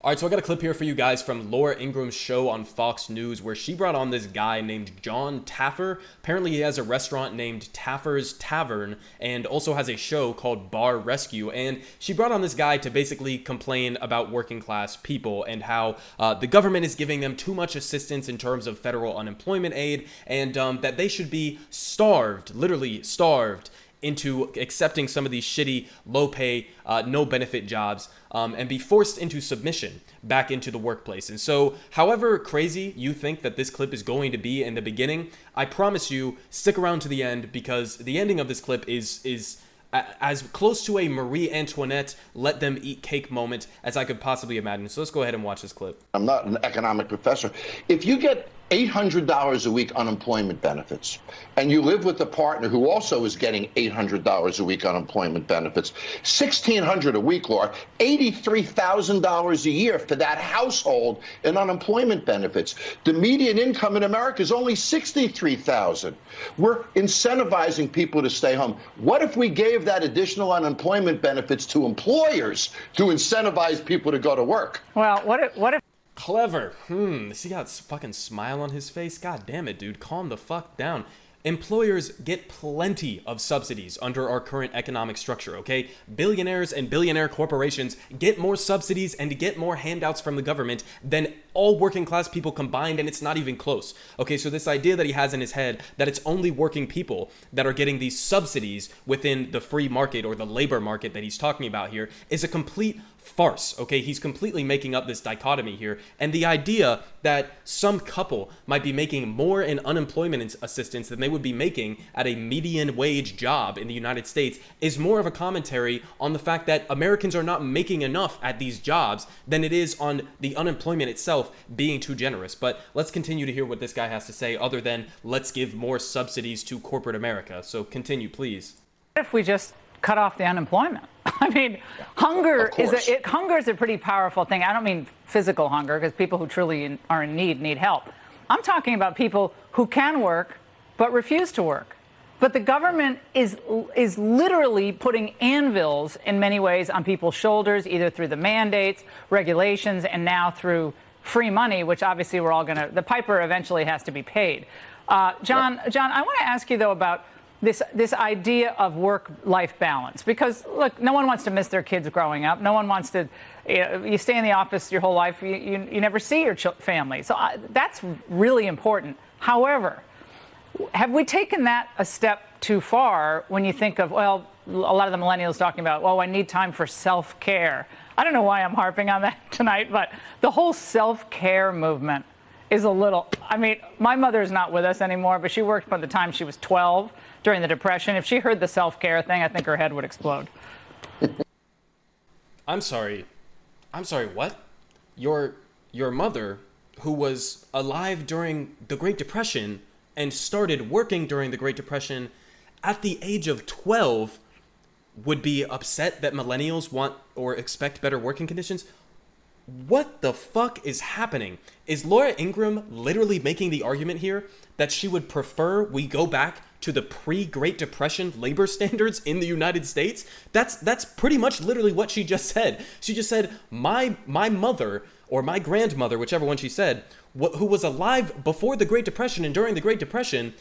All right, so I got a clip here for you guys from Laura Ingraham's show on Fox News where she brought on this guy named John Taffer. Apparently he has a restaurant named Taffer's Tavern and also has a show called Bar Rescue. And she brought on this guy to basically complain about working class people and how the government is giving them too much assistance in terms of federal unemployment aid and that they should be starved, literally starved, into accepting some of these shitty, low-pay, no-benefit jobs and be forced into submission back into the workplace. And so, however crazy you think that this clip is going to be in the beginning, I promise you, stick around to the end because the ending of this clip is as close to a Marie Antoinette let them eat cake moment as I could possibly imagine. So let's go ahead and watch this clip. I'm not an economic professor. If you get $800 a week unemployment benefits, and you live with a partner who also is getting $800 a week unemployment benefits, $1,600 a week, Laura, $83,000 a year for that household in unemployment benefits. The median income in America is only $63,000. We're incentivizing people to stay home. What if we gave that additional unemployment benefits to employers to incentivize people to go to work? Well, what if Clever. See that fucking smile on his face? God damn it, dude. Calm the fuck down. Employers get plenty of subsidies under our current economic structure, okay? Billionaires and billionaire corporations get more subsidies and get more handouts from the government than all working class people combined, and it's not even close. Okay, so this idea that he has in his head that it's only working people that are getting these subsidies within the free market or the labor market that he's talking about here is a complete farce, okay? He's completely making up this dichotomy here. And the idea that some couple might be making more in unemployment assistance than they would be making at a median wage job in the United States is more of a commentary on the fact that Americans are not making enough at these jobs than it is on the unemployment itself being too generous. But let's continue to hear what this guy has to say other than let's give more subsidies to corporate America. So continue, please. What if we just cut off the unemployment? I mean, hunger is a pretty powerful thing. I don't mean physical hunger, because people who truly are in need help. I'm talking about people who can work but refuse to work. But the government is literally putting anvils in many ways on people's shoulders, either through the mandates, regulations, and now through free money, which obviously we're all going to, the piper eventually has to be paid. John, I want to ask you, though, about this idea of work-life balance, because look, no one wants to miss their kids growing up. No one wants to. You stay in the office your whole life. You never see your family. So that's really important. However, have we taken that a step too far when you think of, well, a lot of the millennials talking about, well, I need time for self-care. I don't know why I'm harping on that tonight, but the whole self-care movement is a little, I mean, my mother's not with us anymore, but she worked by the time she was 12 during the Depression. If she heard the self-care thing, I think her head would explode. I'm sorry, what? Your mother, who was alive during the Great Depression and started working during the Great Depression at the age of 12, would be upset that millennials want or expect better working conditions? What the fuck is happening? Is Laura Ingraham literally making the argument here that she would prefer we go back to the pre-Great Depression labor standards in the United States? That's pretty much literally what she just said. She just said, my mother or my grandmother, whichever one she said, who was alive before the Great Depression and during the Great Depression,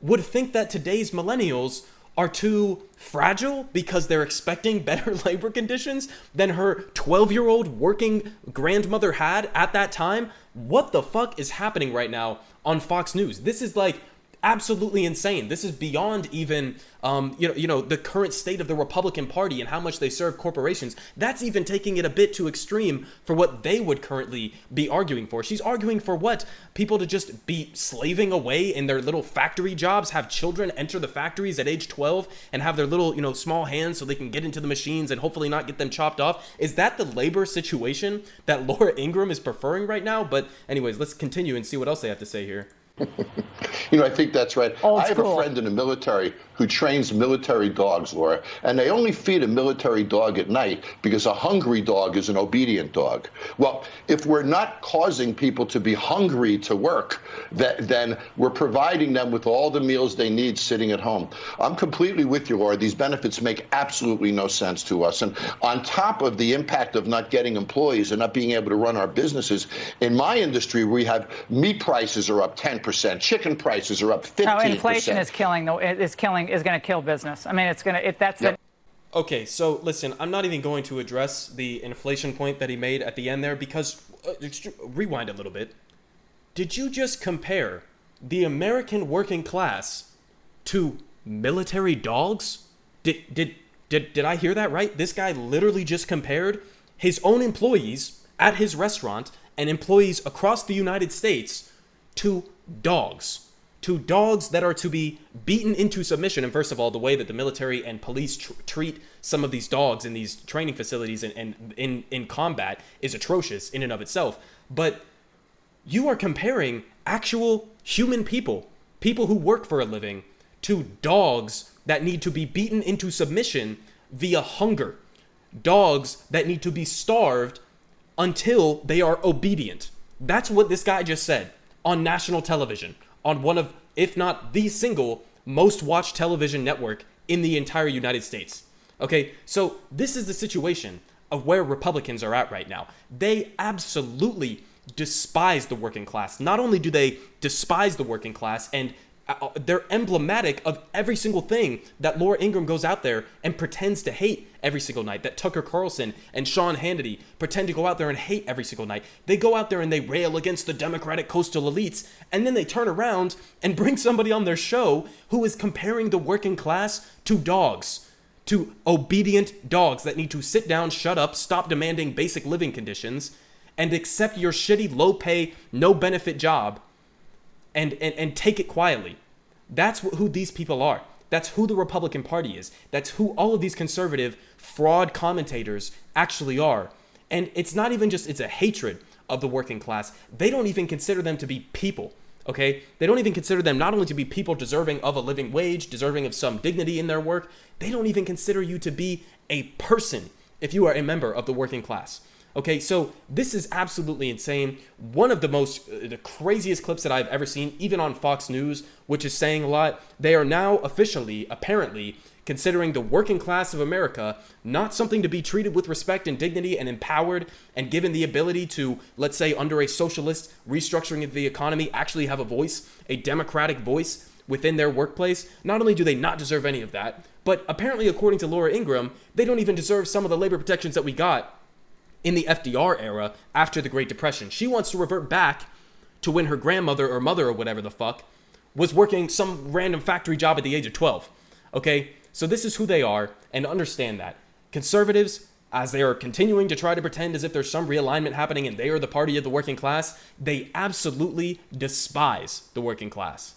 would think that today's millennials are too fragile because they're expecting better labor conditions than her 12-year-old working grandmother had at that time. What the fuck is happening right now on Fox News? This is like absolutely insane. This is beyond even the current state of the Republican Party and how much they serve corporations. That's even taking it a bit too extreme for what they would currently be arguing for. She's arguing for what? People to just be slaving away in their little factory jobs, have children enter the factories at age 12 and have their little, small hands so they can get into the machines and hopefully not get them chopped off. Is that the labor situation that Laura Ingraham is preferring right now? But anyways, let's continue and see what else they have to say here. You know, I think that's right. Old I have school. a friend in the military who trains military dogs, Laura, and they only feed a military dog at night because a hungry dog is an obedient dog. Well, if we're not causing people to be hungry to work, then we're providing them with all the meals they need sitting at home. I'm completely with you, Laura. These benefits make absolutely no sense to us. And on top of the impact of not getting employees and not being able to run our businesses, in my industry, we have meat prices are up 10%, chicken prices are up 15%. No, inflation is going to kill business. I mean, it's going to, that's Yep. Okay, so listen, I'm not even going to address the inflation point that he made at the end there because, rewind a little bit. Did you just compare the American working class to military dogs? Did I hear that right? This guy literally just compared his own employees at his restaurant and employees across the United States to dogs. To dogs that are to be beaten into submission. And first of all, the way that the military and police treat some of these dogs in these training facilities and in combat is atrocious in and of itself. But you are comparing actual human people who work for a living, to dogs that need to be beaten into submission via hunger. Dogs that need to be starved until they are obedient. That's what this guy just said on national television, on one of, if not the single, most watched television network in the entire United States. Okay, so this is the situation of where Republicans are at right now. They absolutely despise the working class. Not only do they despise the working class, and they're emblematic of every single thing that Laura Ingraham goes out there and pretends to hate every single night, that Tucker Carlson and Sean Hannity pretend to go out there and hate every single night. They go out there and they rail against the Democratic coastal elites, and then they turn around and bring somebody on their show who is comparing the working class to dogs, to obedient dogs that need to sit down, shut up, stop demanding basic living conditions, and accept your shitty, low-pay, no-benefit job and take it quietly. That's who these people are. That's who the Republican Party is. That's who all of these conservative fraud commentators actually are. And it's not even just, it's a hatred of the working class. They don't even consider them to be people, okay? They don't even consider them not only to be people deserving of a living wage, deserving of some dignity in their work, they don't even consider you to be a person if you are a member of the working class. Okay, so this is absolutely insane. One of the craziest clips that I've ever seen, even on Fox News, which is saying a lot. They are now officially, apparently, considering the working class of America not something to be treated with respect and dignity and empowered and given the ability to, let's say, under a socialist restructuring of the economy, actually have a voice, a democratic voice within their workplace. Not only do they not deserve any of that, but apparently, according to Laura Ingraham, they don't even deserve some of the labor protections that we got in the FDR era after the Great Depression. She wants to revert back to when her grandmother or mother or whatever the fuck was working some random factory job at the age of 12. Okay, so this is who they are, and understand that. Conservatives, as they are continuing to try to pretend as if there's some realignment happening and they are the party of the working class, they absolutely despise the working class.